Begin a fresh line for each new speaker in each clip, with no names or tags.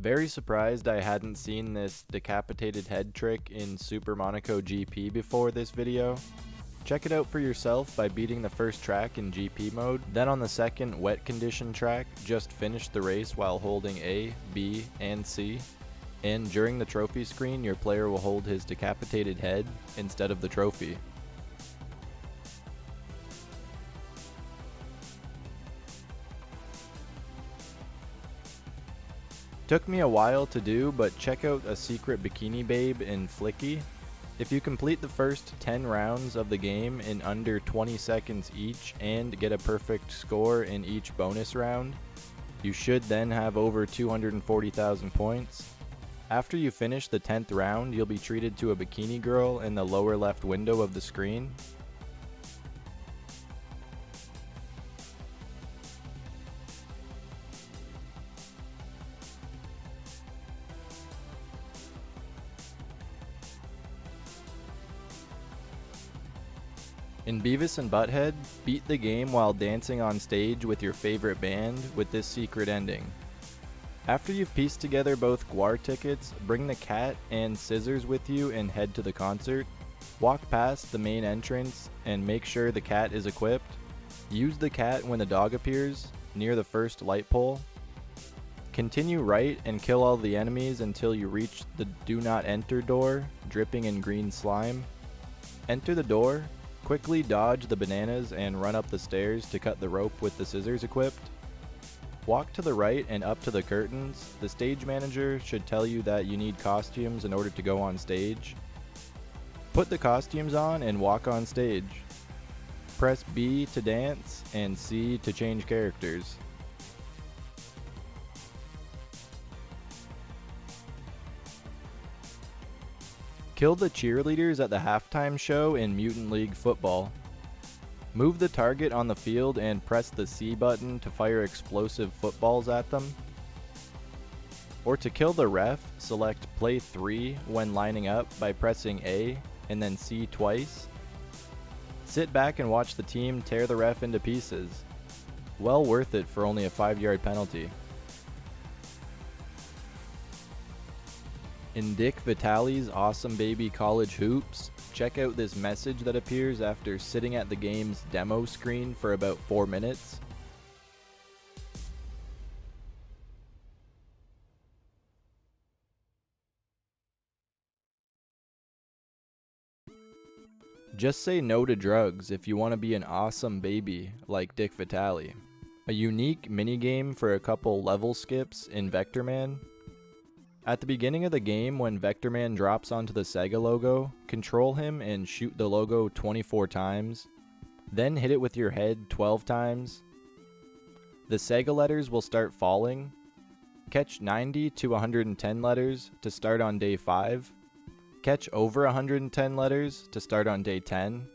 Very surprised I hadn't seen this decapitated head trick in Super Monaco GP before this video. Check it out for yourself by beating the first track in GP mode, then on the second wet condition track, just finish the race while holding A, B, and C. And during the trophy screen, your player will hold his decapitated head instead of the trophy. Took me a while to do, but check out a secret bikini babe in Flicky. If you complete the first 10 rounds of the game in under 20 seconds each and get a perfect score in each bonus round, you should then have over 240,000 points. After you finish the 10th round, you'll be treated to a bikini girl in the lower left window of the screen. In Beavis and Butthead, beat the game while dancing on stage with your favorite band with this secret ending. After you've pieced together both GWAR tickets, bring the cat and scissors with you and head to the concert. Walk past the main entrance and make sure the cat is equipped. Use the cat when the dog appears, near the first light pole. Continue right and kill all the enemies until you reach the Do Not Enter door, dripping in green slime. Enter the door. Quickly dodge the bananas and run up the stairs to cut the rope with the scissors equipped. Walk to the right and up to the curtains. The stage manager should tell you that you need costumes in order to go on stage. Put the costumes on and walk on stage. Press B to dance and C to change characters. Kill the cheerleaders at the halftime show in Mutant League Football. Move the target on the field and press the C button to fire explosive footballs at them. Or to kill the ref, select Play 3 when lining up by pressing A and then C twice. Sit back and watch the team tear the ref into pieces. Well worth it for only a 5-yard penalty. In Dick Vitale's Awesome Baby College Hoops, check out this message that appears after sitting at the game's demo screen for about 4 minutes. Just say no to drugs if you want to be an awesome baby like Dick Vitale. A unique minigame for a couple level skips in Vectorman. At the beginning of the game, when Vectorman drops onto the Sega logo, control him and shoot the logo 24 times, then hit it with your head 12 times. The Sega letters will start falling. Catch 90 to 110 letters to start on day 5. Catch over 110 letters to start on day 10.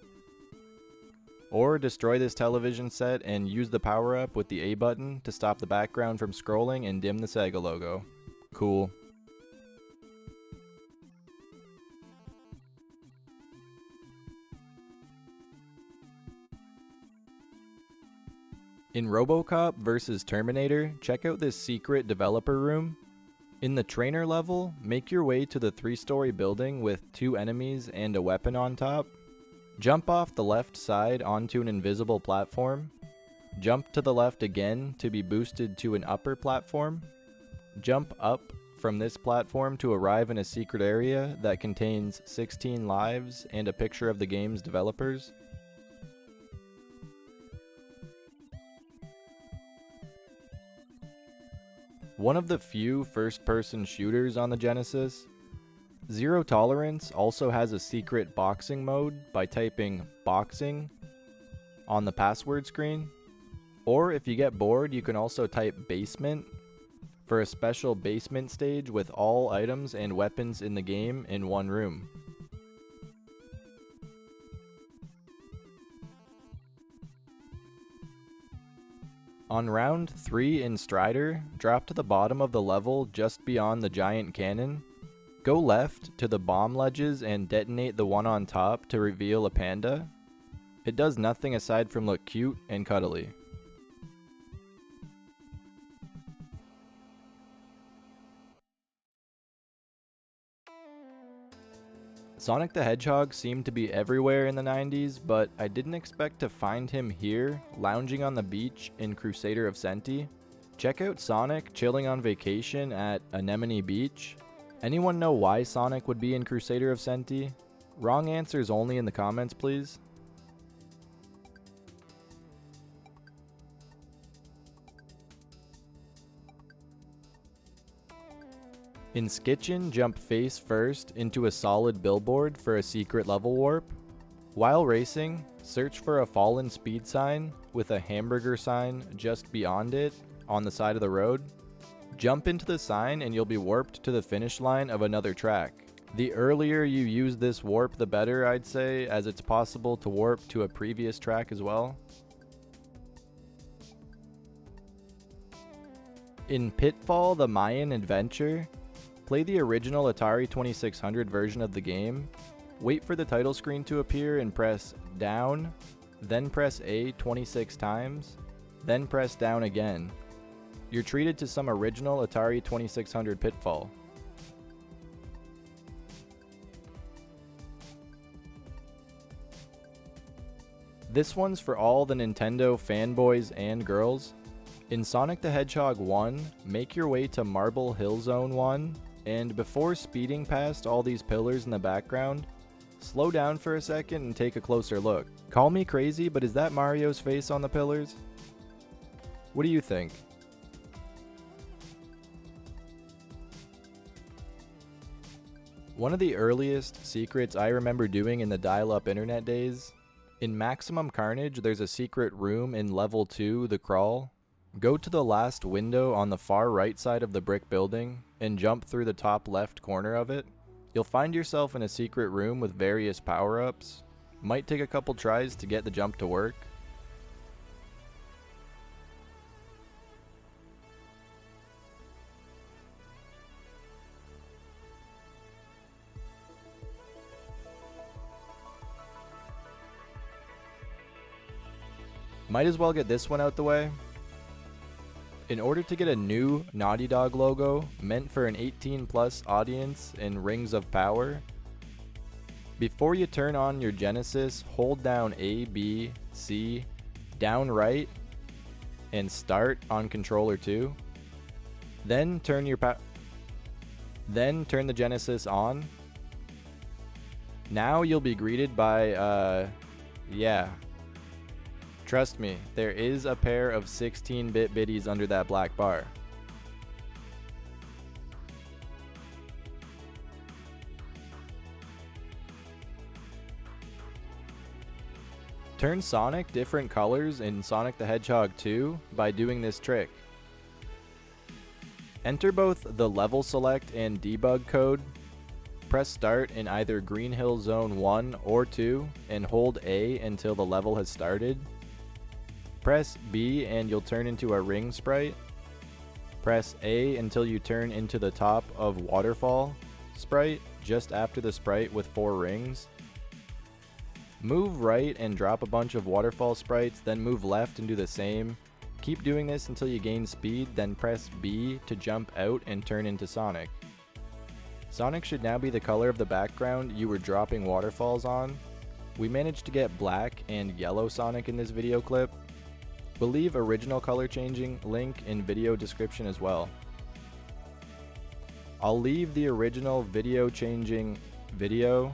Or destroy this television set and use the power-up with the A button to stop the background from scrolling and dim the Sega logo. Cool. In RoboCop vs. Terminator, check out this secret developer room. In the trainer level, make your way to the 3-story building with 2 enemies and a weapon on top. Jump off the left side onto an invisible platform. Jump to the left again to be boosted to an upper platform. Jump up from this platform to arrive in a secret area that contains 16 lives and a picture of the game's developers. One of the few first-person shooters on the Genesis, Zero Tolerance also has a secret boxing mode by typing boxing on the password screen. Or if you get bored, you can also type basement for a special basement stage with all items and weapons in the game in one room. On round 3 in Strider, drop to the bottom of the level just beyond the giant cannon. Go left to the bomb ledges and detonate the one on top to reveal a panda. It does nothing aside from look cute and cuddly. Sonic the Hedgehog seemed to be everywhere in the 90s, but I didn't expect to find him here, lounging on the beach in Crusader of Senti. Check out Sonic chilling on vacation at Anemone Beach. Anyone know why Sonic would be in Crusader of Senti? Wrong answers only in the comments, please. In Skitchin, jump face first into a solid billboard for a secret level warp. While racing, search for a fallen speed sign with a hamburger sign just beyond it on the side of the road. Jump into the sign and you'll be warped to the finish line of another track. The earlier you use this warp, the better, I'd say, as it's possible to warp to a previous track as well. In Pitfall: The Mayan Adventure, play the original Atari 2600 version of the game, wait for the title screen to appear and press down, then press A 26 times, then press down again. You're treated to some original Atari 2600 Pitfall. This one's for all the Nintendo fanboys and girls. In Sonic the Hedgehog 1, make your way to Marble Hill Zone 1, and before speeding past all these pillars in the background, slow down for a second and take a closer look. Call me crazy, but is that Mario's face on the pillars? What do you think? One of the earliest secrets I remember doing in the dial-up internet days, in Maximum Carnage there's a secret room in level 2, the crawl. Go to the last window on the far right side of the brick building and jump through the top left corner of it. You'll find yourself in a secret room with various power-ups. Might take a couple tries to get the jump to work. Might as well get this one out the way. In order to get a new Naughty Dog logo meant for an 18+ audience in Rings of Power, before you turn on your Genesis, hold down A, B, C, down right, and start on controller 2. Then turn the Genesis on. Now you'll be greeted by yeah. Trust me, there is a pair of 16-bit biddies under that black bar. Turn Sonic different colors in Sonic the Hedgehog 2 by doing this trick. Enter both the level select and debug code. Press start in either Green Hill Zone 1 or 2 and hold A until the level has started. Press B and you'll turn into a ring sprite. Press A until you turn into the top of Waterfall sprite, just after the sprite with 4 rings. Move right and drop a bunch of Waterfall sprites, then move left and do the same. Keep doing this until you gain speed, then press B to jump out and turn into Sonic. Sonic should now be the color of the background you were dropping waterfalls on. We managed to get black and yellow Sonic in this video clip. We'll leave original color changing link in video description as well. I'll leave the original color changing video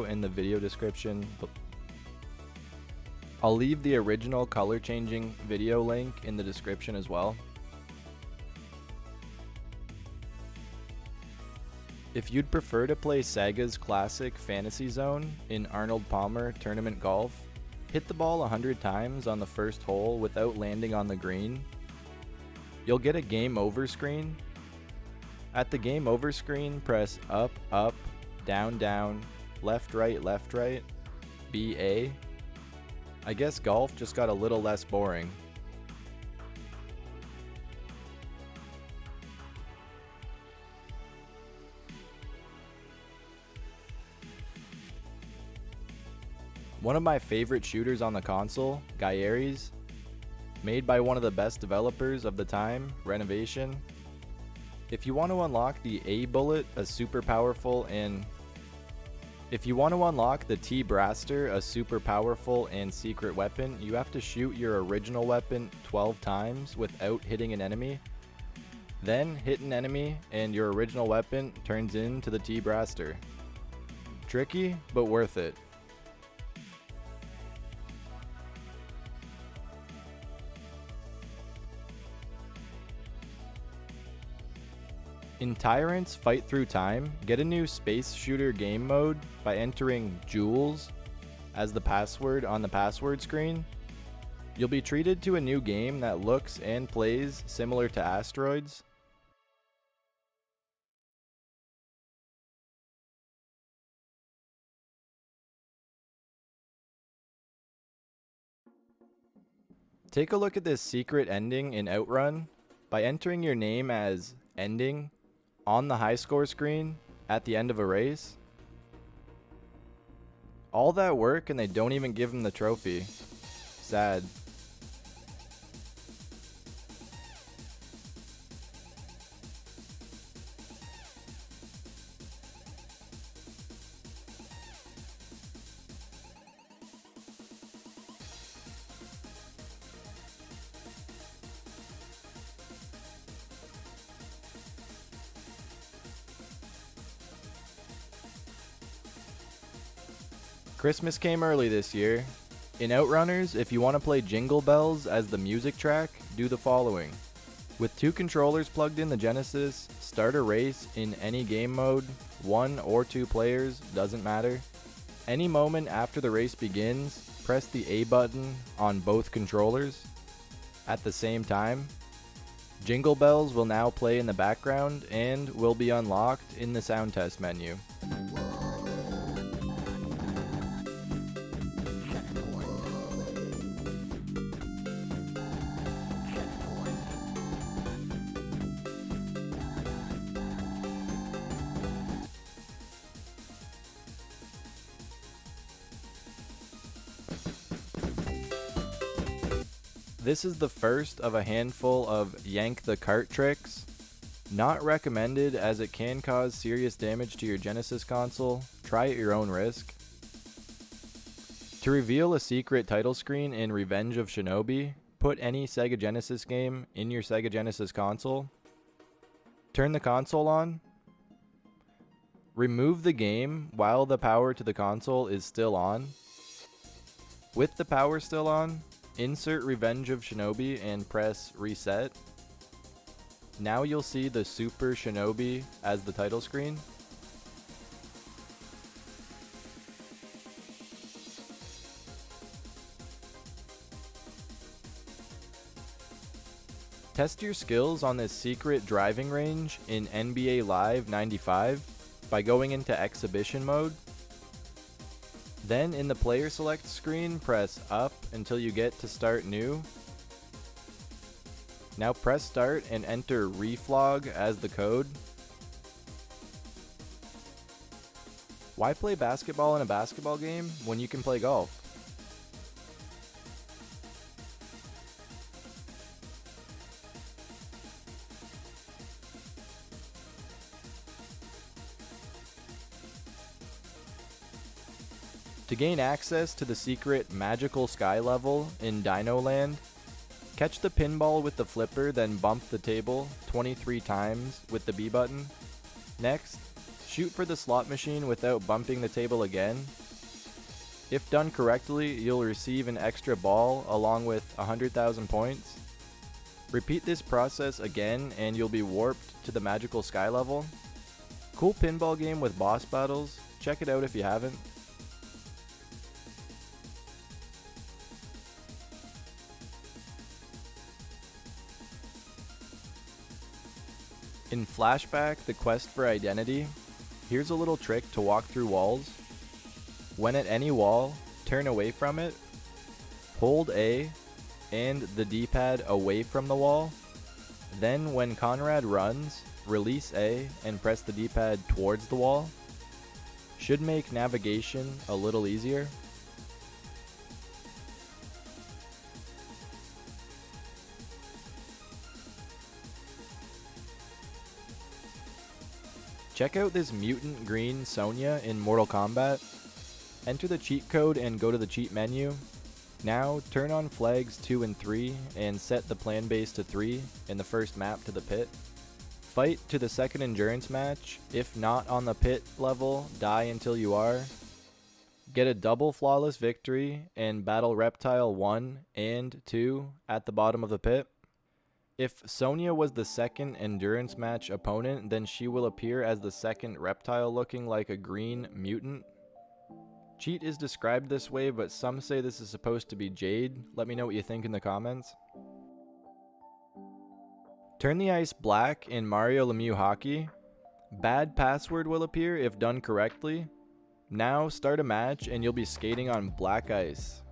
in the video description. I'll leave the original color changing video link in the description as well. If you'd prefer to play Sega's classic Fantasy Zone in Arnold Palmer Tournament Golf, hit the ball 100 times on the first hole without landing on the green. You'll get a game over screen. At the game over screen, press up, up, down, down, left, right, BA. I guess golf just got a little less boring. One of my favorite shooters on the console, Gyari's, made by one of the best developers of the time, Renovation. If you want to unlock the A bullet, a super powerful and If you want to unlock the T-Braster, a super powerful and secret weapon, you have to shoot your original weapon 12 times without hitting an enemy. Then hit an enemy and your original weapon turns into the T-Braster. Tricky, but worth it. In Tyrant's Fight Through Time, get a new space shooter game mode by entering Joules as the password on the password screen. You'll be treated to a new game that looks and plays similar to Asteroids. Take a look at this secret ending in Outrun by entering your name as Ending on the high score screen at the end of a race. All that work and they don't even give him the trophy. Sad. Christmas came early this year. In Outrunners, if you want to play Jingle Bells as the music track, do the following. With 2 controllers plugged in the Genesis, start a race in any game mode, 1 or 2 players, doesn't matter. Any moment after the race begins, press the A button on both controllers. At the same time, Jingle Bells will now play in the background and will be unlocked in the sound test menu. This is the first of a handful of yank the cart tricks. Not recommended as it can cause serious damage to your Genesis console. Try at your own risk. To reveal a secret title screen in Revenge of Shinobi, put any Sega Genesis game in your Sega Genesis console. Turn the console on. Remove the game while the power to the console is still on. With the power still on, insert Revenge of Shinobi and press reset. Now you'll see the Super Shinobi as the title screen. Test your skills on this secret driving range in NBA Live 95 by going into exhibition mode. Then in the player select screen, press up until you get to start new. Now press start and enter reflog as the code. Why play basketball in a basketball game when you can play golf? To gain access to the secret magical sky level in Dino Land, catch the pinball with the flipper, then bump the table 23 times with the B button. Next, shoot for the slot machine without bumping the table again. If done correctly, you'll receive an extra ball along with 100,000 points. Repeat this process again and you'll be warped to the magical sky level. Cool pinball game with boss battles. Check it out if you haven't. In Flashback, The Quest for Identity, here's a little trick to walk through walls. When at any wall, turn away from it, hold A and the D-pad away from the wall. Then when Conrad runs, release A and press the D-pad towards the wall. Should make navigation a little easier. Check out this mutant green Sonya in Mortal Kombat. Enter the cheat code and go to the cheat menu. Now, turn on flags 2 and 3 and set the plan base to 3 in the first map to the pit. Fight to the second endurance match. If not on the pit level, die until you are. Get a double flawless victory and battle Reptile 1 and 2 at the bottom of the pit. If Sonya was the second endurance match opponent, then she will appear as the second reptile looking like a green mutant. Cheat is described this way, but some say this is supposed to be Jade. Let me know what you think in the comments. Turn the ice black in Mario Lemieux Hockey. Bad password will appear if done correctly. Now start a match and you'll be skating on black ice.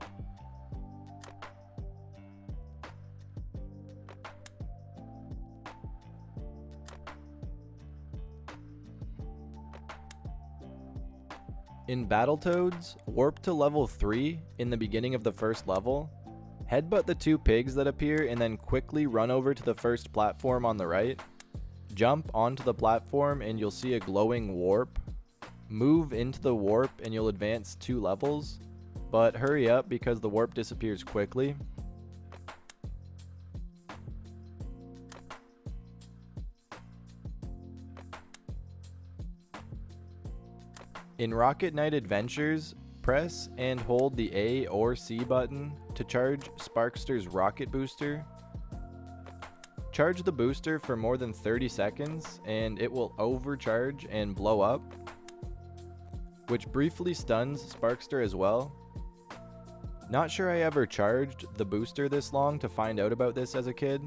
In Battletoads, warp to level 3 in the beginning of the first level. Headbutt the 2 pigs that appear and then quickly run over to the first platform on the right. Jump onto the platform and you'll see a glowing warp. Move into the warp and you'll advance 2 levels, but hurry up because the warp disappears quickly. In Rocket Knight Adventures, press and hold the A or C button to charge Sparkster's rocket booster. Charge the booster for more than 30 seconds and it will overcharge and blow up, which briefly stuns Sparkster as well. Not sure I ever charged the booster this long to find out about this as a kid.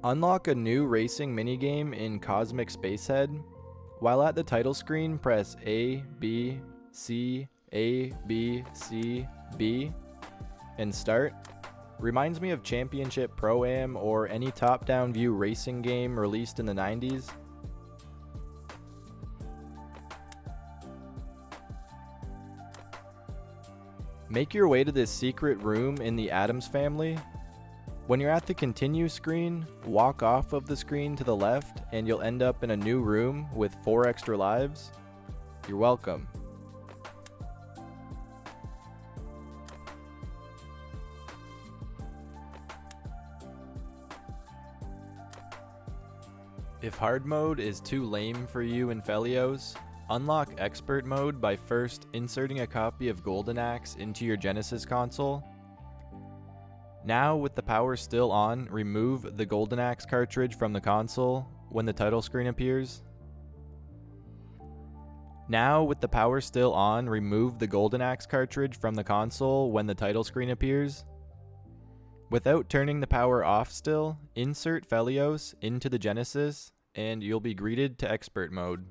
Unlock a new racing minigame in Cosmic Spacehead. While at the title screen, press A, B, C, A, B, C, B, and start. Reminds me of Championship Pro-Am or any top-down view racing game released in the 90s. Make your way to this secret room in the Addams Family. When you're at the continue screen, walk off of the screen to the left and you'll end up in a new room with 4 extra lives. You're welcome. If hard mode is too lame for you in Felios, unlock expert mode by first inserting a copy of Golden Axe into your Genesis console. Now, with the power still on, remove the Golden Axe cartridge from the console when the title screen appears. Now, with the power still on, remove the Golden Axe cartridge from the console when the title screen appears. Without turning the power off still, insert Felios into the Genesis, and you'll be greeted to expert mode.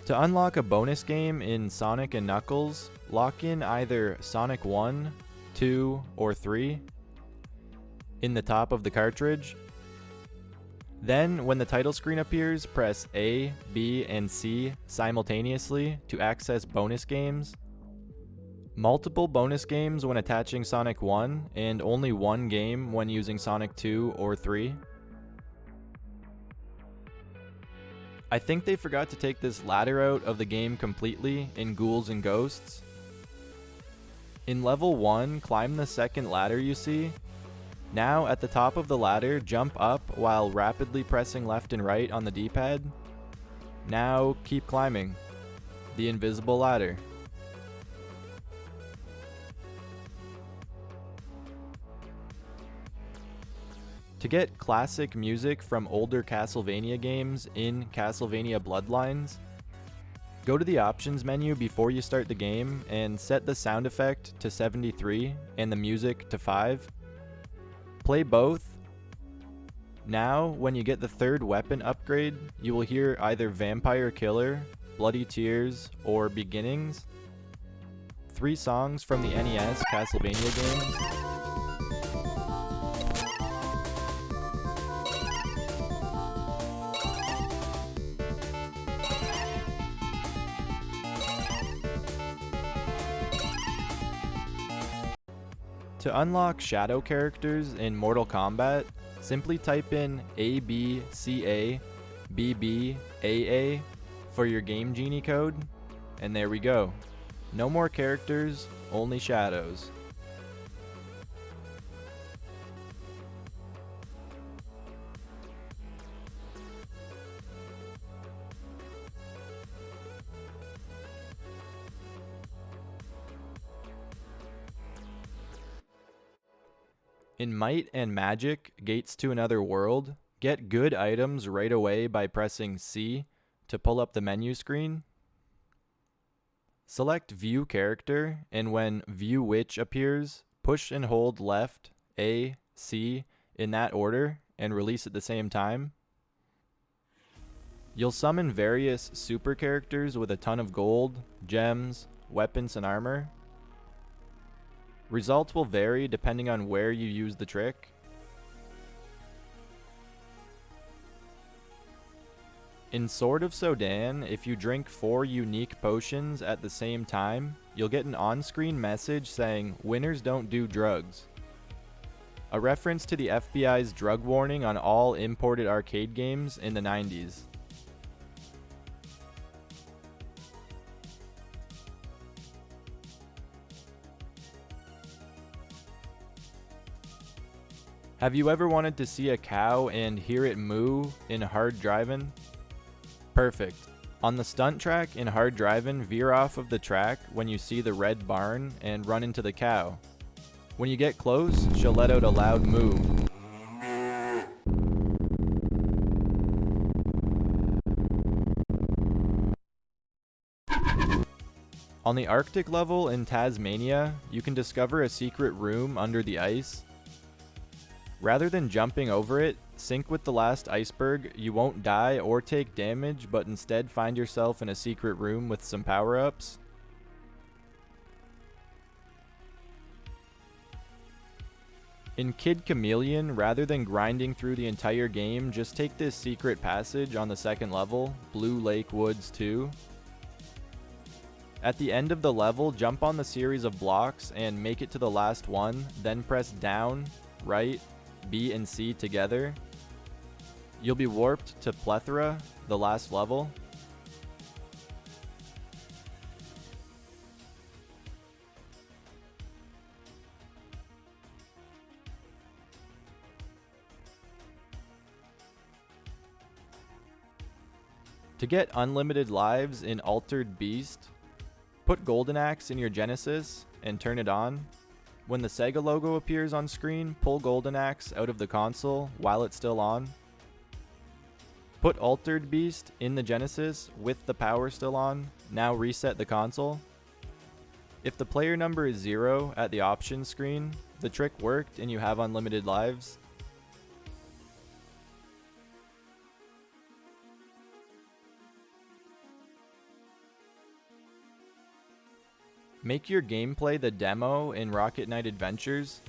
To unlock a bonus game in Sonic & Knuckles, lock in either Sonic 1, 2, or 3 in the top of the cartridge. Then, when the title screen appears, press A, B, and C simultaneously to access bonus games. Multiple bonus games when attaching Sonic 1, and only one game when using Sonic 2 or 3. I think they forgot to take this ladder out of the game completely in Ghouls and Ghosts. In level 1, climb the second ladder you see. Now at the top of the ladder, jump up while rapidly pressing left and right on the D-pad. Now keep climbing. The invisible ladder. To get classic music from older Castlevania games in Castlevania Bloodlines, go to the options menu before you start the game and set the sound effect to 73 and the music to 5. Play both. Now, when you get the third weapon upgrade, you will hear either Vampire Killer, Bloody Tears, or Beginnings. 3 songs from the NES Castlevania games. To unlock shadow characters in Mortal Kombat, simply type in ABCA BBAA for your Game Genie code, and there we go. No more characters, only shadows. In Might and Magic, Gates to Another World, get good items right away by pressing C to pull up the menu screen. Select View Character, and when View Witch appears, push and hold left, A, C, in that order, and release at the same time. You'll summon various super characters with a ton of gold, gems, weapons, and armor. Results will vary depending on where you use the trick. In Sword of Sodan, if you drink 4 unique potions at the same time, you'll get an on-screen message saying, "Winners don't do drugs." A reference to the FBI's drug warning on all imported arcade games in the 90s. Have you ever wanted to see a cow and hear it moo in Hard Drivin'? Perfect. On the stunt track in Hard Drivin', veer off of the track when you see the red barn and run into the cow. When you get close, she'll let out a loud moo. On the Arctic level in Tasmania, you can discover a secret room under the ice. Rather than jumping over it, sync with the last iceberg. You won't die or take damage, but instead find yourself in a secret room with some power-ups. In Kid Chameleon, rather than grinding through the entire game, just take this secret passage on the second level, Blue Lake Woods 2. At the end of the level, jump on the series of blocks and make it to the last one, then press down, right, B and C together. You'll be warped to Plethora, the last level. To get unlimited lives in Altered Beast, put Golden Axe in your Genesis and turn it on. When the Sega logo appears on screen, pull Golden Axe out of the console while it's still on. Put Altered Beast in the Genesis with the power still on. Now reset the console. If the player number is 0 at the options screen, the trick worked and you have unlimited lives. Make your gameplay the demo in Rocket Knight Adventures.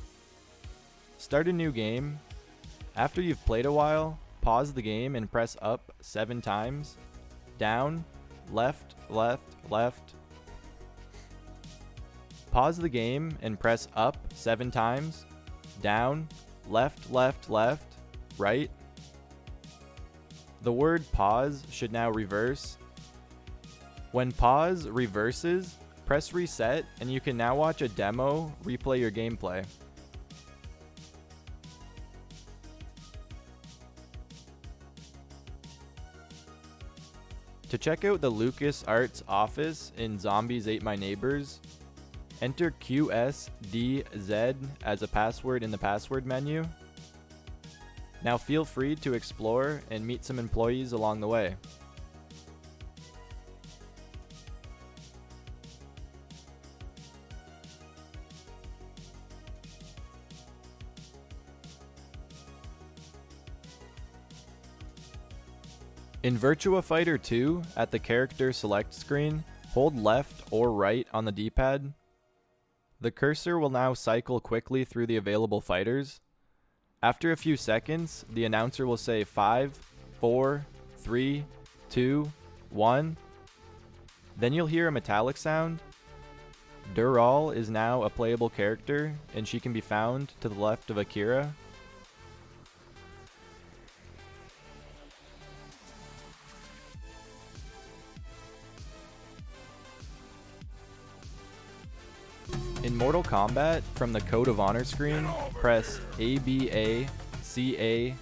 Start a new game. After you've played a while, pause the game and press up 7 times. Down, left, left, left. Pause the game and press up 7 times. Down, left, left, left, right. The word pause should now reverse. When pause reverses, press reset, and you can now watch a demo replay your gameplay. To check out the LucasArts office in Zombies Ate My Neighbors, enter QSDZ as a password in the password menu. Now feel free to explore and meet some employees along the way. In Virtua Fighter 2, at the character select screen, hold left or right on the D-pad. The cursor will now cycle quickly through the available fighters. After a few seconds, the announcer will say 5, 4, 3, 2, 1. Then you'll hear a metallic sound. Dural is now a playable character, and she can be found to the left of Akira. In Mortal Kombat, from the Code of Honor screen, press ABA, CA,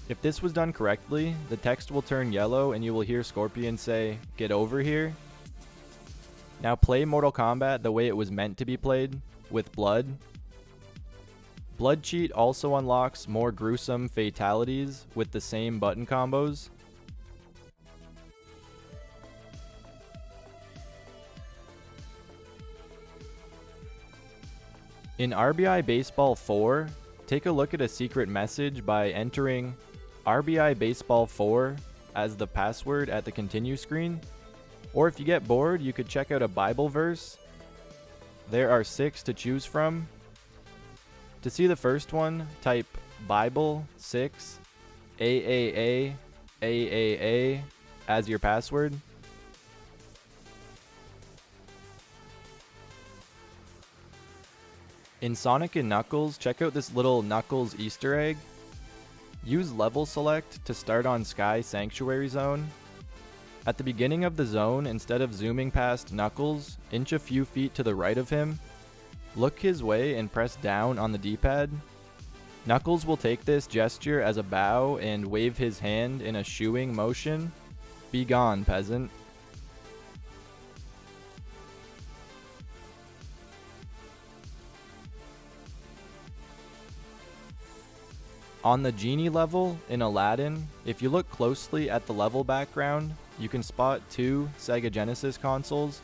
If this was done correctly, the text will turn yellow and you will hear Scorpion say, "Get over here." Now play Mortal Kombat the way it was meant to be played, with blood. Blood Cheat also unlocks more gruesome fatalities with the same button combos. In RBI Baseball 4, take a look at a secret message by entering RBI Baseball 4 as the password at the continue screen. Or if you get bored, you could check out a Bible verse. There are 6 to choose from. To see the first one, type Bible 6 AAA as your password. In Sonic & Knuckles, check out this little Knuckles Easter egg. Use level select to start on Sky Sanctuary Zone. At the beginning of the zone, instead of zooming past Knuckles, inch a few feet to the right of him. Look his way and press down on the D-pad. Knuckles will take this gesture as a bow and wave his hand in a shooing motion. Be gone, peasant. On the Genie level in Aladdin, if you look closely at the level background, you can spot 2 Sega Genesis consoles.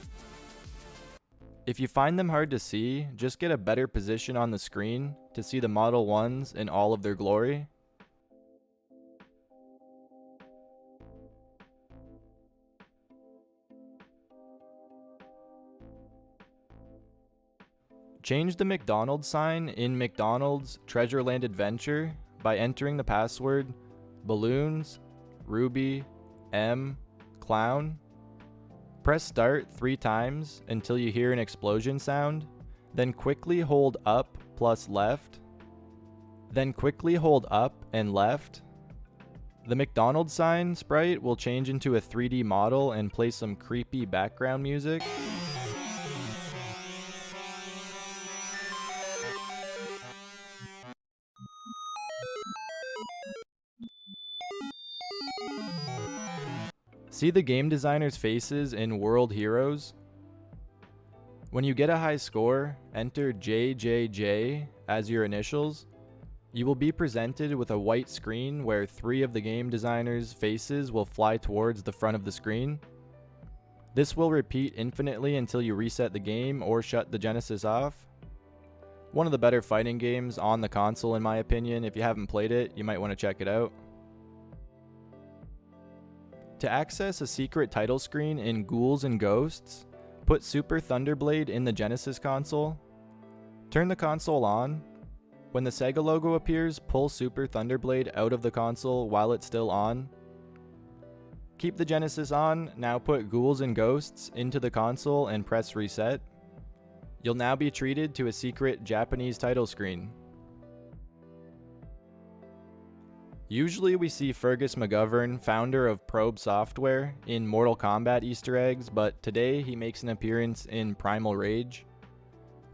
If you find them hard to see, just get a better position on the screen to see the Model 1s in all of their glory. Change the McDonald's sign in McDonald's Treasureland Adventure by entering the password balloons, Ruby, M, clown. Press start 3 times until you hear an explosion sound, then quickly hold up plus left, then quickly hold up and left. The McDonald's sign sprite will change into a 3D model and play some creepy background music. See the game designers' faces in World Heroes? When you get a high score, enter JJJ as your initials. You will be presented with a white screen where 3 of the game designers' faces will fly towards the front of the screen. This will repeat infinitely until you reset the game or shut the Genesis off. One of the better fighting games on the console in my opinion. If you haven't played it, you might want to check it out. To access a secret title screen in Ghouls and Ghosts, put Super Thunderblade in the Genesis console. Turn the console on. When the Sega logo appears, pull Super Thunderblade out of the console while it's still on. Keep the Genesis on, now put Ghouls and Ghosts into the console and press reset. You'll now be treated to a secret Japanese title screen. Usually we see Fergus McGovern, founder of Probe Software, in Mortal Kombat Easter eggs, but today he makes an appearance in Primal Rage.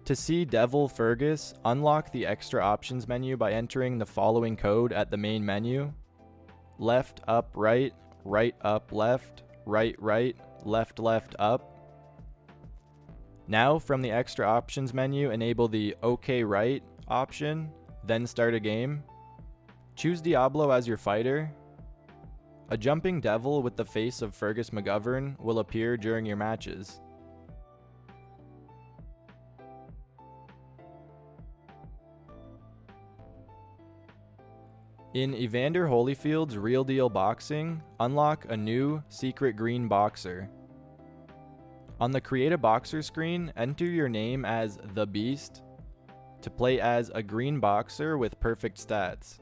To see Devil Fergus, unlock the extra options menu by entering the following code at the main menu. Left up right, right up left, right right, left left up. Now from the extra options menu, enable the OK right option, then start a game. Choose Diablo as your fighter. A jumping devil with the face of Fergus McGovern will appear during your matches. In Evander Holyfield's Real Deal Boxing, unlock a new secret green boxer. On the Create a Boxer screen, enter your name as The Beast to play as a green boxer with perfect stats.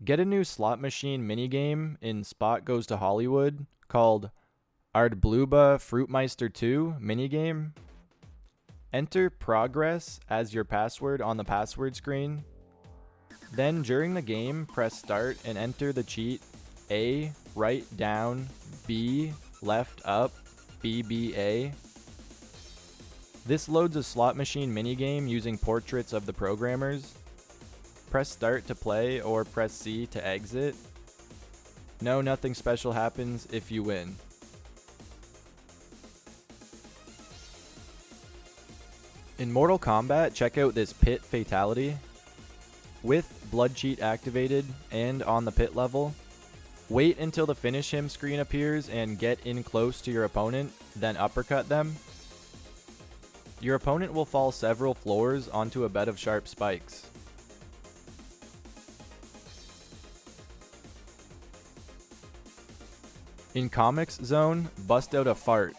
Get a new slot machine minigame in Spot Goes to Hollywood called Ardbluba Fruitmeister 2 minigame. Enter progress as your password on the password screen. Then during the game, press start and enter the cheat A, right down, B, left up, BBA. This loads a slot machine minigame using portraits of the programmers. Press start to play or press C to exit. No, nothing special happens if you win. In Mortal Kombat, check out this pit fatality. With blood cheat activated and on the pit level, wait until the finish him screen appears and get in close to your opponent, then uppercut them. Your opponent will fall several floors onto a bed of sharp spikes. In Comics Zone, bust out a fart.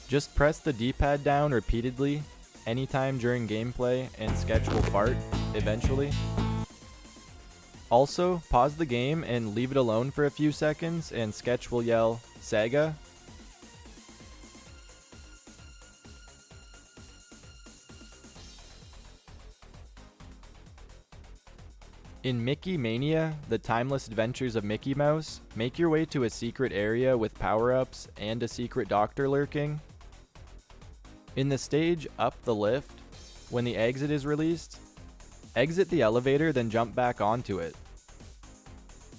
Just press the D-pad down repeatedly, anytime during gameplay, and Sketch will fart, eventually. Also, pause the game and leave it alone for a few seconds, and Sketch will yell, Sega. In Mickey Mania, The Timeless Adventures of Mickey Mouse, make your way to a secret area with power-ups and a secret doctor lurking. In the stage Up the Lift, when the exit is released, exit the elevator, then jump back onto it.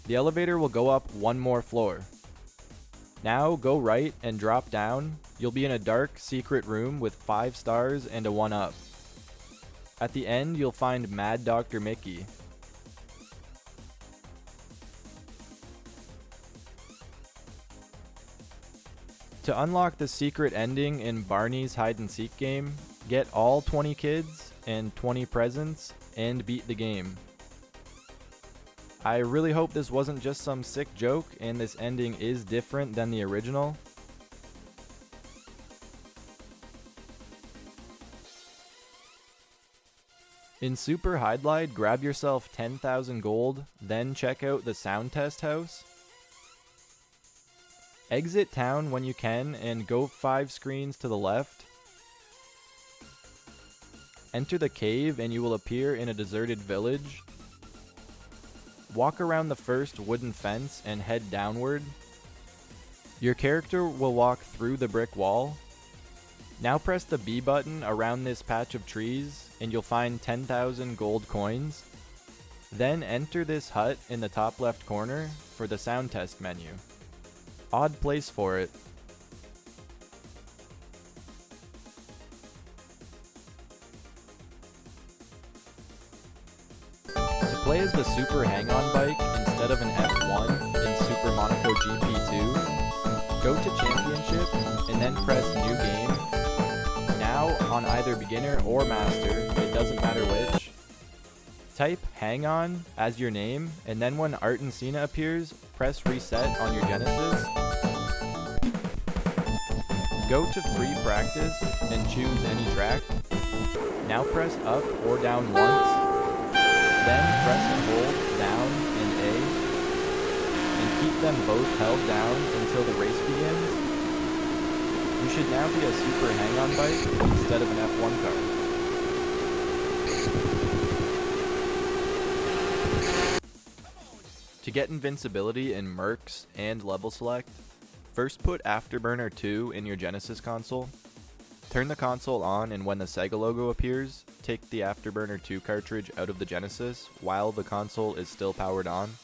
The elevator will go up one more floor. Now go right and drop down. You'll be in a dark, secret room with 5 stars and a 1-up. At the end, you'll find Mad Dr. Mickey. To unlock the secret ending in Barney's hide-and-seek game, get all 20 kids and 20 presents and beat the game. I really hope this wasn't just some sick joke and this ending is different than the original. In Super Hydlide, grab yourself 10,000 gold, then check out the sound test house. Exit town when you can and go 5 screens to the left. Enter the cave and you will appear in a deserted village. Walk around the first wooden fence and head downward. Your character will walk through the brick wall. Now press the B button around this patch of trees and you'll find 10,000 gold coins. Then enter this hut in the top left corner for the sound test menu. Odd place for it. To play as the Super Hang-On bike instead of an F1 in Super Monaco GP2, go to Championship and then press New Game. Now on either beginner or master, it doesn't matter which. Type Hang On as your name, and then when Art and Cena appears, press reset on your Genesis. Go to free practice and choose any track. Now press up or down once, then press and hold down and A, and keep them both held down until the race begins. You should now be a Super Hang-On bike instead of an F1 car. To get invincibility in Mercs and level select, first put Afterburner 2 in your Genesis console. Turn the console on and when the Sega logo appears, take the Afterburner 2 cartridge out of the Genesis while the console is still powered on.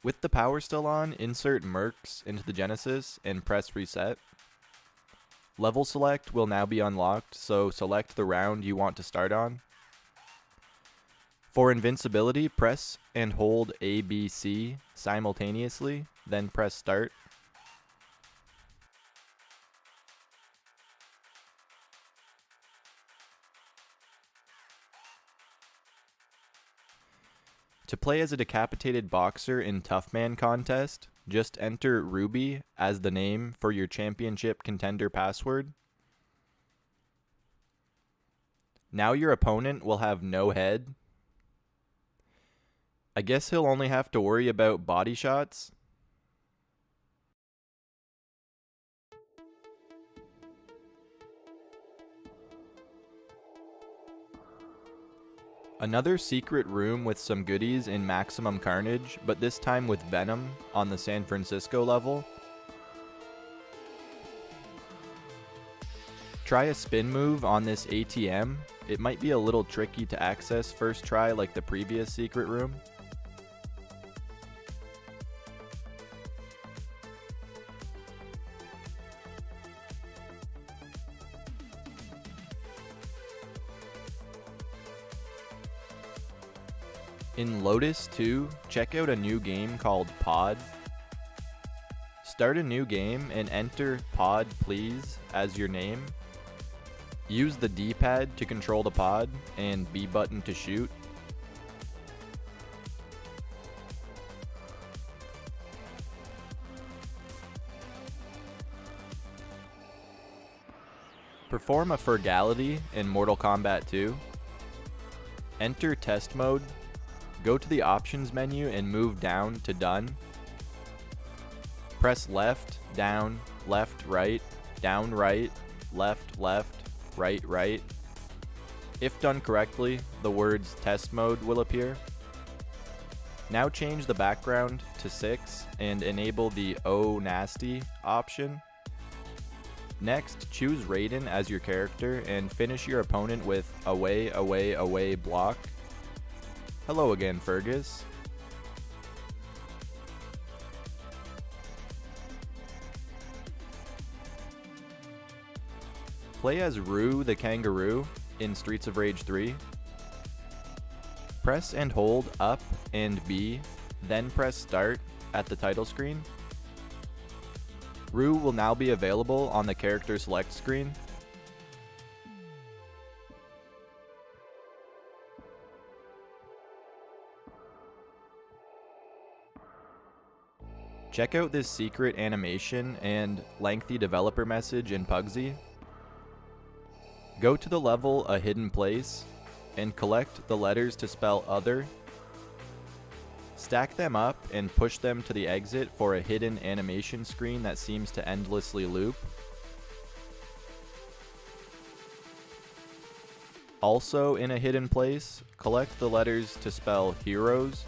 With the power still on, insert Mercs into the Genesis and press reset. Level select will now be unlocked, so select the round you want to start on. For invincibility, press and hold A, B, C simultaneously, then press start. To play as a decapitated boxer in Tough Man contest, just enter Ruby as the name for your championship contender password. Now your opponent will have no head. I guess he'll only have to worry about body shots. Another secret room with some goodies in Maximum Carnage, but this time with Venom on the San Francisco level. Try a spin move on this ATM. It might be a little tricky to access first try like the previous secret room. In Lotus 2, check out a new game called Pod. Start a new game and enter Pod Please as your name. Use the D-pad to control the pod and B button to shoot. Perform a Fergality in Mortal Kombat 2. Enter Test Mode. Go to the Options menu and move down to Done. Press left, down, right, down, right, left, right, right. If done correctly, the words Test Mode will appear. Now change the background to 6 and enable the Oh Nasty option. Next, choose Raiden as your character and finish your opponent with Away, Away, Away block. Hello again, Fergus. Play as Roo the Kangaroo in Streets of Rage 3. Press and hold up and B, then press start at the title screen. Roo will now be available on the character select screen. Check out this secret animation and lengthy developer message in Pugsy. Go to the level A Hidden Place and collect the letters to spell Other. Stack them up and push them to the exit for a hidden animation screen that seems to endlessly loop. Also in A Hidden Place, collect the letters to spell Heroes.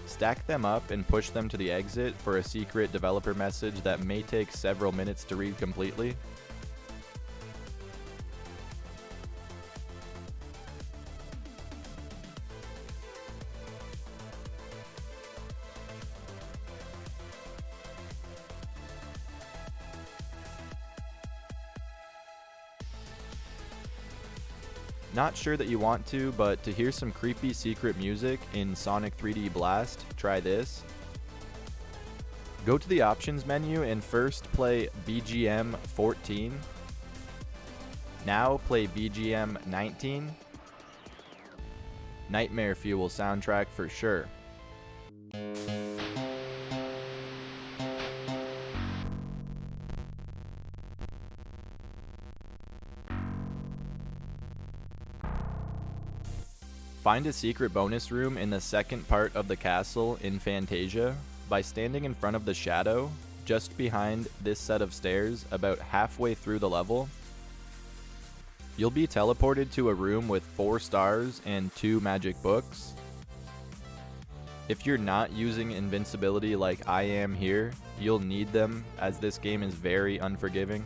Stack them up and push them to the exit for a secret developer message that may take several minutes to read completely. Not sure that you want to, but to hear some creepy secret music in Sonic 3D Blast, try this. Go to the options menu and first play BGM 14. Now play BGM 19. Nightmare Fuel soundtrack for sure. Find a secret bonus room in the second part of the castle in Fantasia by standing in front of the shadow just behind this set of stairs about halfway through the level. You'll be teleported to a room with 4 stars and 2 magic books. If you're not using invincibility like I am here, you'll need them as this game is very unforgiving.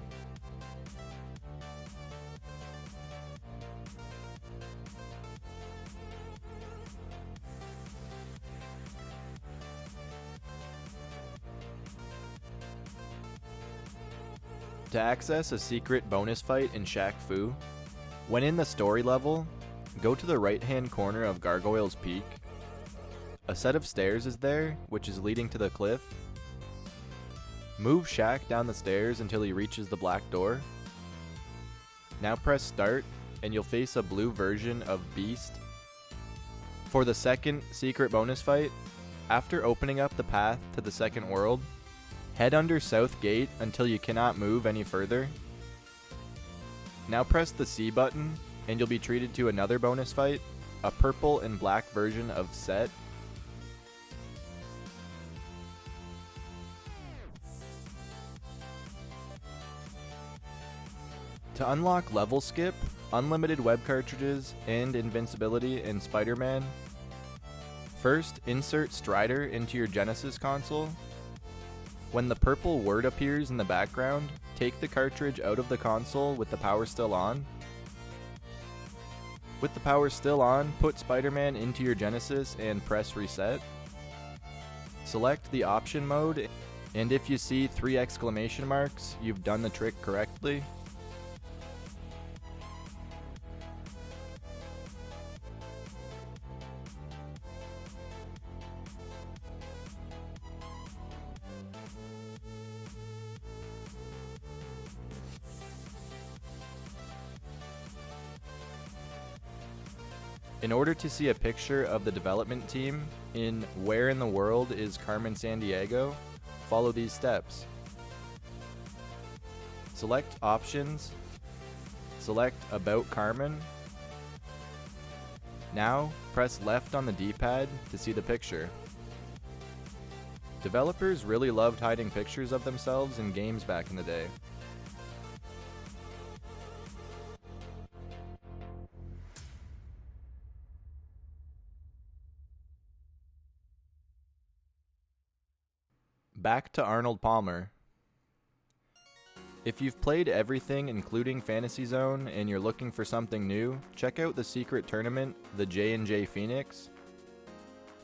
To access a secret bonus fight in Shaq Fu, when in the story level, go to the right-hand corner of Gargoyle's Peak. A set of stairs is there, which is leading to the cliff. Move Shaq down the stairs until he reaches the black door. Now press start, and you'll face a blue version of Beast. For the second secret bonus fight, after opening up the path to the second world, head under South Gate until you cannot move any further. Now press the C button, and you'll be treated to another bonus fight, a purple and black version of Set. To unlock level skip, unlimited web cartridges, and invincibility in Spider-Man, first insert Strider into your Genesis console. When the purple word appears in the background, take the cartridge out of the console with the power still on. With the power still on, put Spider-Man into your Genesis and press reset. Select the option mode, and if you see 3 exclamation marks, you've done the trick correctly. In order to see a picture of the development team in Where in the World is Carmen Sandiego, follow these steps. Select Options, select About Carmen. Now, press left on the D-pad to see the picture. Developers really loved hiding pictures of themselves in games back in the day. Back to Arnold Palmer. If you've played everything including Fantasy Zone and you're looking for something new, check out the secret tournament, the J&J Phoenix.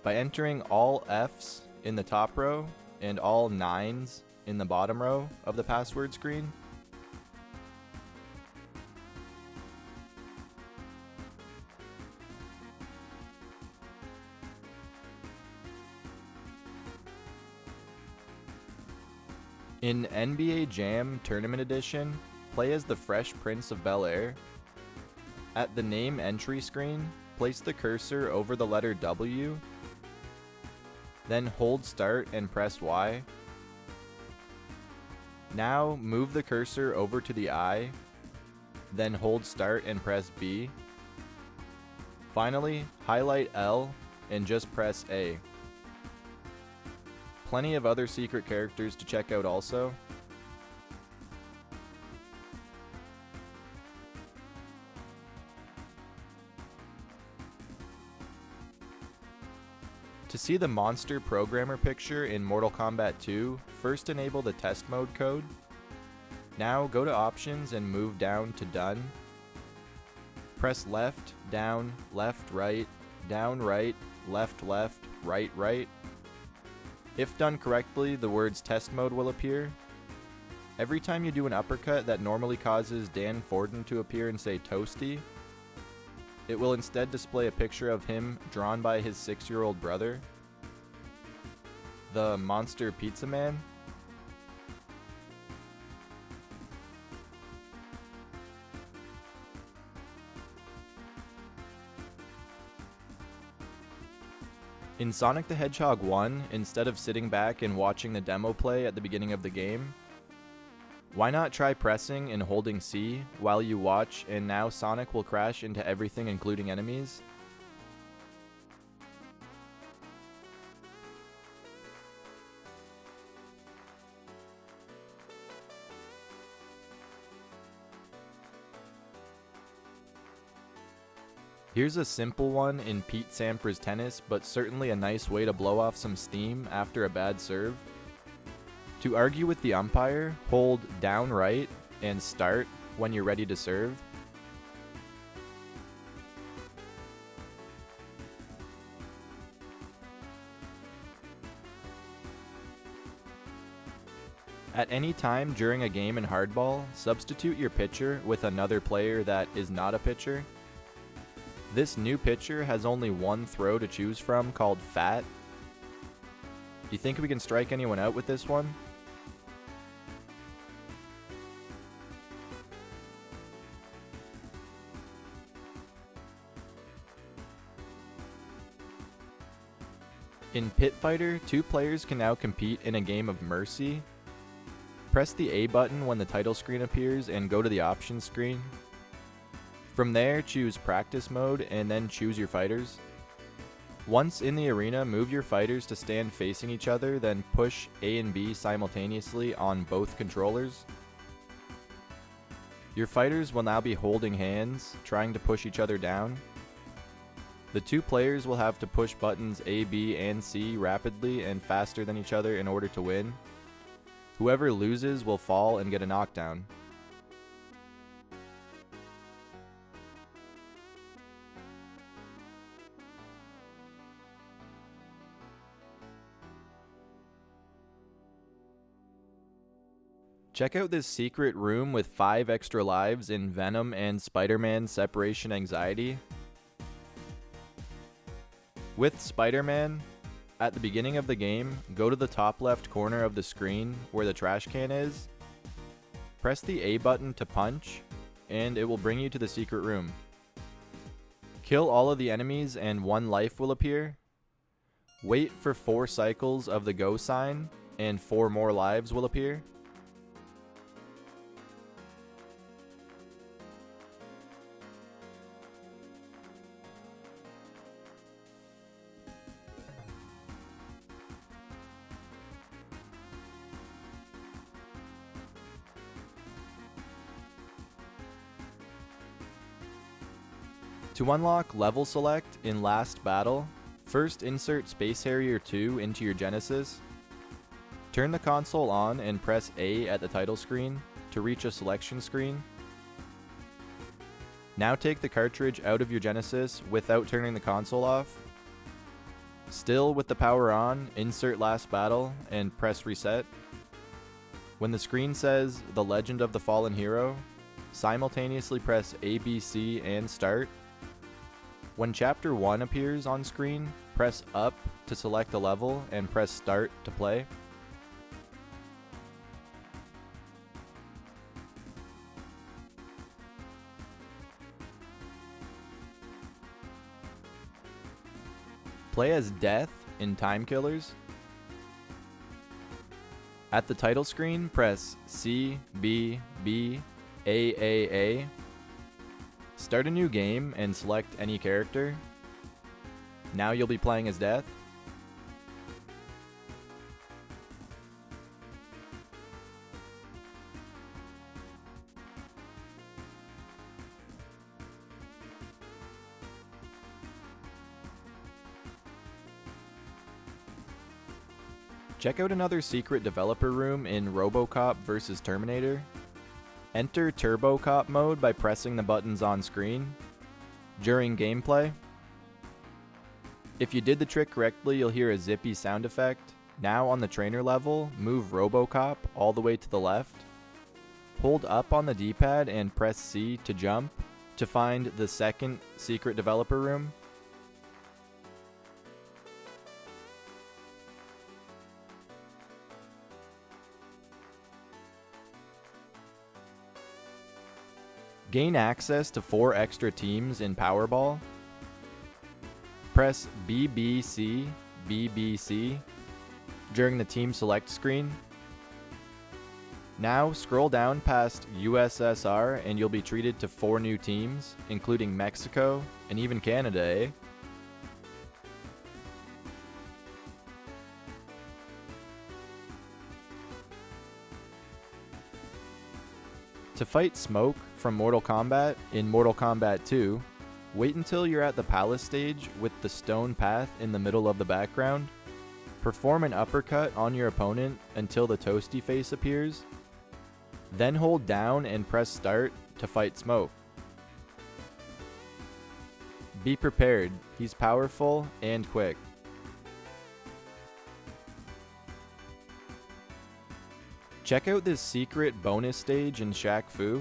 By entering all Fs in the top row and all 9s in the bottom row of the password screen, in NBA Jam Tournament Edition, play as the Fresh Prince of Bel-Air. At the name entry screen, place the cursor over the letter W, then hold start and press Y. Now move the cursor over to the I, then hold start and press B. Finally, highlight L and just press A. Plenty of other secret characters to check out also. To see the monster programmer picture in Mortal Kombat 2, first enable the test mode code. Now go to Options and move down to Done. Press left, down, left, right, left, right, right. If done correctly, the words test mode will appear. Every time you do an uppercut that normally causes Dan Forden to appear and say Toasty, it will instead display a picture of him drawn by his 6-year-old brother, the Monster Pizza Man. In Sonic the Hedgehog 1, instead of sitting back and watching the demo play at the beginning of the game, why not try pressing and holding C while you watch, and now Sonic will crash into everything including enemies? Here's a simple one in Pete Sampras Tennis, but certainly a nice way to blow off some steam after a bad serve. To argue with the umpire, hold down right and start when you're ready to serve. At any time during a game in Hardball, substitute your pitcher with another player that is not a pitcher. This new pitcher has only one throw to choose from called Fat. Do you think we can strike anyone out with this one? In Pit Fighter, 2 players can now compete in a game of Mercy. Press the A button when the title screen appears and go to the options screen. From there, choose Practice Mode and then choose your fighters. Once in the arena, move your fighters to stand facing each other, then push A and B simultaneously on both controllers. Your fighters will now be holding hands, trying to push each other down. The two players will have to push buttons A, B, and C rapidly and faster than each other in order to win. Whoever loses will fall and get a knockdown. Check out this secret room with 5 extra lives in Venom and Spider-Man Separation Anxiety. With Spider-Man, at the beginning of the game, go to the top left corner of the screen where the trash can is, press the A button to punch, and it will bring you to the secret room. Kill all of the enemies and 1 life will appear. Wait for 4 cycles of the go sign, and 4 more lives will appear. To unlock Level Select in Last Battle, first insert Space Harrier 2 into your Genesis. Turn the console on and press A at the title screen to reach a selection screen. Now take the cartridge out of your Genesis without turning the console off. Still with the power on, insert Last Battle and press Reset. When the screen says The Legend of the Fallen Hero, simultaneously press A, B, C, and Start. When Chapter 1 appears on screen, press up to select a level and press Start to play. Play as Death in Time Killers. At the title screen, press C, B, B, A. Start a new game and select any character. Now you'll be playing as Death. Check out another secret developer room in RoboCop vs. Terminator. Enter Turbo Cop mode by pressing the buttons on screen. During gameplay, if you did the trick correctly, you'll hear a zippy sound effect. Now on the trainer level, move RoboCop all the way to the left. Hold up on the D-pad and press C to jump to find the second secret developer room. Gain access to 4 extra teams in Powerball. Press BBC during the team select screen. Now scroll down past USSR and you'll be treated to 4 new teams, including Mexico and even Canada, eh? To fight Smoke from Mortal Kombat in Mortal Kombat 2, wait until you're at the palace stage with the stone path in the middle of the background. Perform an uppercut on your opponent until the toasty face appears. Then hold down and press start to fight Smoke. Be prepared, he's powerful and quick. Check out this secret bonus stage in Shaq Fu.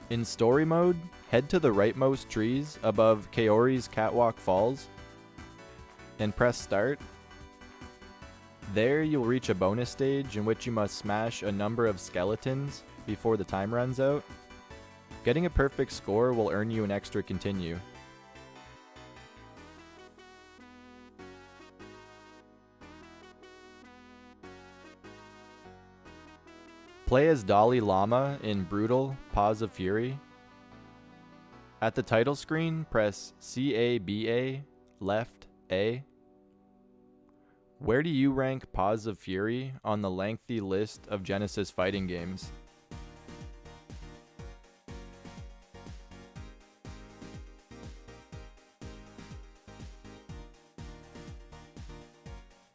In story mode, head to the rightmost trees above Kaori's Catwalk Falls and press start. There you'll reach a bonus stage in which you must smash a number of skeletons before the time runs out. Getting a perfect score will earn you an extra continue. Play as Dalai Lama in Brutal Paws of Fury. At the title screen, press CABA, left A. Where do you rank Paws of Fury on the lengthy list of Genesis fighting games?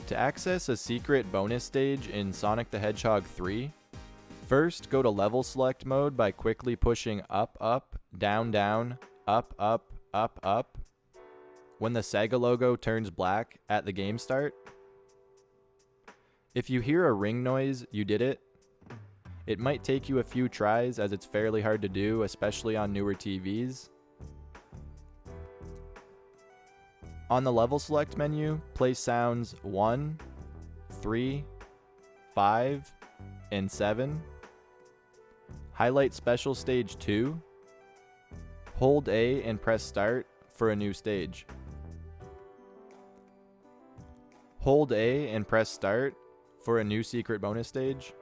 To access a secret bonus stage in Sonic the Hedgehog 3, first go to level select mode by quickly pushing up, up, down, down, up, up, up, up, when the Sega logo turns black at the game start. If you hear a ring noise, you did it. It might take you a few tries as it's fairly hard to do, especially on newer TVs. On the level select menu, play sounds 1, 3, 5, and 7. Highlight Special Stage 2. Hold A and press Start for a new stage. Hold A and press Start for a new secret bonus stage.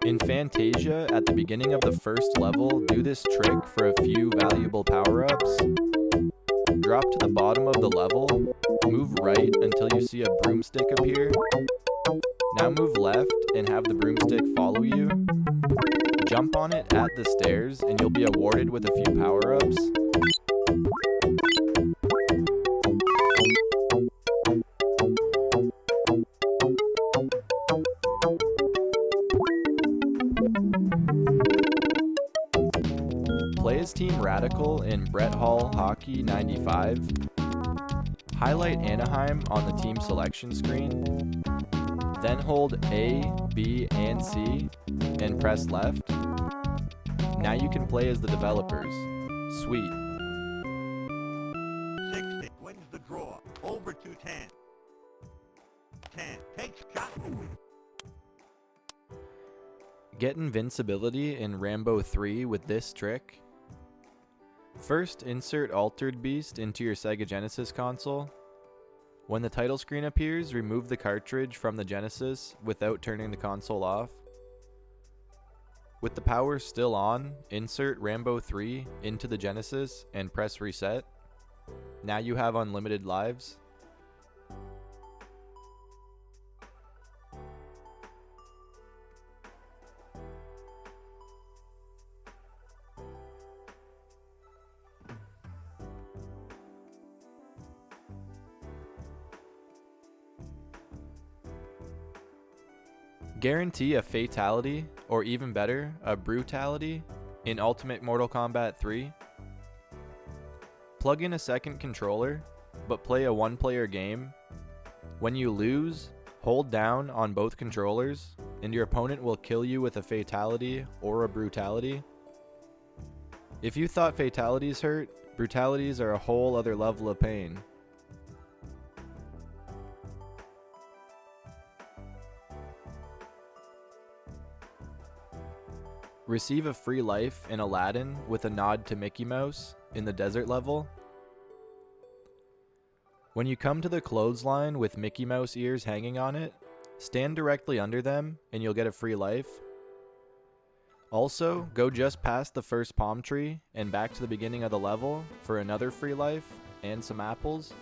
In Fantasia, at the beginning of the first level, do this trick for a few valuable power-ups. Drop to the bottom of the level, move right until you see a broomstick appear. Now move left and have the broomstick follow you. Jump on it at the stairs and you'll be awarded with a few power-ups. Play as Team Radical in Brett Hall Hockey 95. Highlight Anaheim on the team selection screen. Then hold A, B, and C and press left. Now you can play as the developers. Sweet.
60 wins the draw. Over to 10. 10 takes shot.
Get invincibility in Rambo 3 with this trick. First, insert Altered Beast into your Sega Genesis console. When the title screen appears, remove the cartridge from the Genesis without turning the console off. With the power still on, insert Rambo 3 into the Genesis and press reset. Now you have unlimited lives. Guarantee a fatality, or even better, a brutality, in Ultimate Mortal Kombat 3. Plug in a second controller, but play a one-player game. When you lose, hold down on both controllers, and your opponent will kill you with a fatality or a brutality. If you thought fatalities hurt, brutalities are a whole other level of pain. Receive a free life in Aladdin with a nod to Mickey Mouse in the desert level. When you come to the clothesline with Mickey Mouse ears hanging on it, stand directly under them and you'll get a free life. Also, go just past the first palm tree and back to the beginning of the level for another free life and some apples.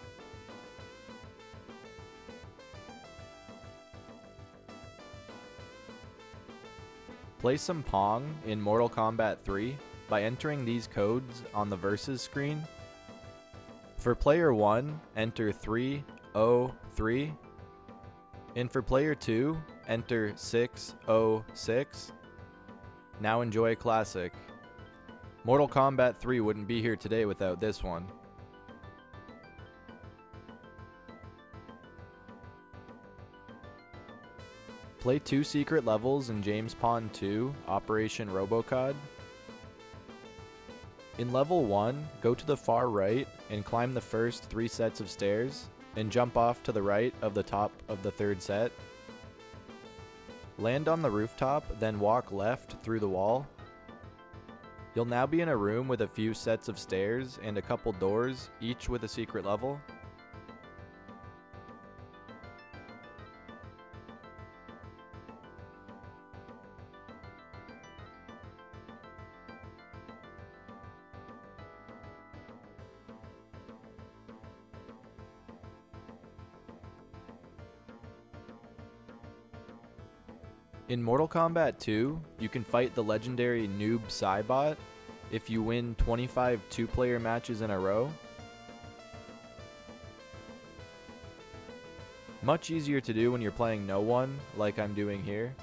Play some Pong in Mortal Kombat 3 by entering these codes on the Versus screen. For player 1, enter 303, and for player 2, enter 606. Now enjoy Classic. Mortal Kombat 3 wouldn't be here today without this one. Play 2 secret levels in James Pond 2, Operation Robocod. In level 1, go to the far right and climb the first 3 sets of stairs, and jump off to the right of the top of the 3rd set. Land on the rooftop, then walk left through the wall. You'll now be in a room with a few sets of stairs and a couple doors, each with a secret level. In Mortal Kombat 2, you can fight the legendary Noob Saibot if you win 25 two-player matches in a row. Much easier to do when you're playing no one, like I'm doing here.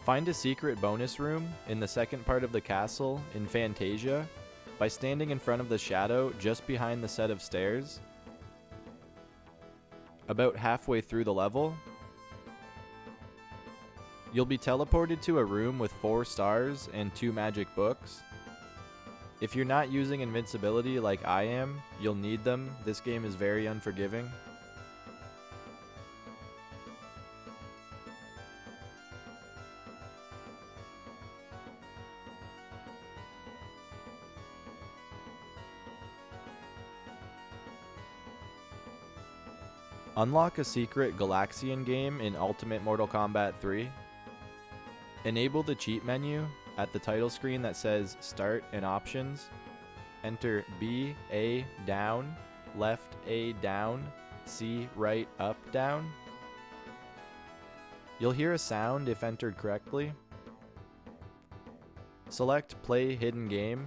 Find a secret bonus room in the second part of the castle in Fantasia by standing in front of the shadow just behind the set of stairs. About halfway through the level, you'll be teleported to a room with 4 stars and 2 magic books. If you're not using invincibility like I am, you'll need them. This game is very unforgiving. Unlock a secret Galaxian game in Ultimate Mortal Kombat 3. Enable the cheat menu at the title screen that says Start and Options. Enter B, A, down, left, A, down, C, right, up, down. You'll hear a sound if entered correctly. Select Play Hidden Game.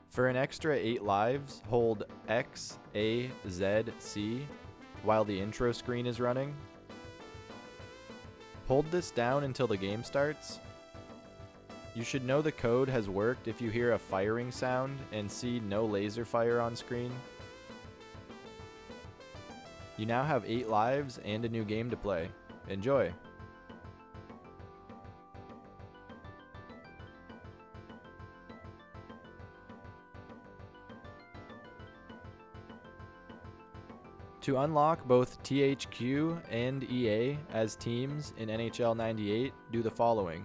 For an extra 8 lives, hold X, A, Z, C while the intro screen is running. Hold this down until the game starts. You should know the code has worked if you hear a firing sound and see no laser fire on screen. You now have 8 lives and a new game to play. Enjoy! To unlock both THQ and EA as teams in NHL 98, do the following.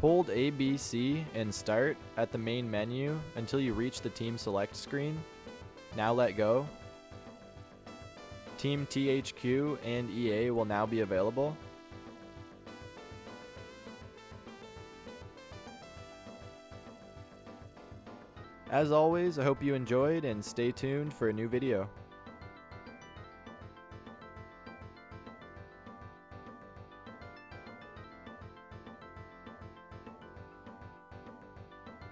Hold A, B, C, and Start at the main menu until you reach the Team Select screen. Now let go. Team THQ and EA will now be available. As always, I hope you enjoyed and stay tuned for a new video.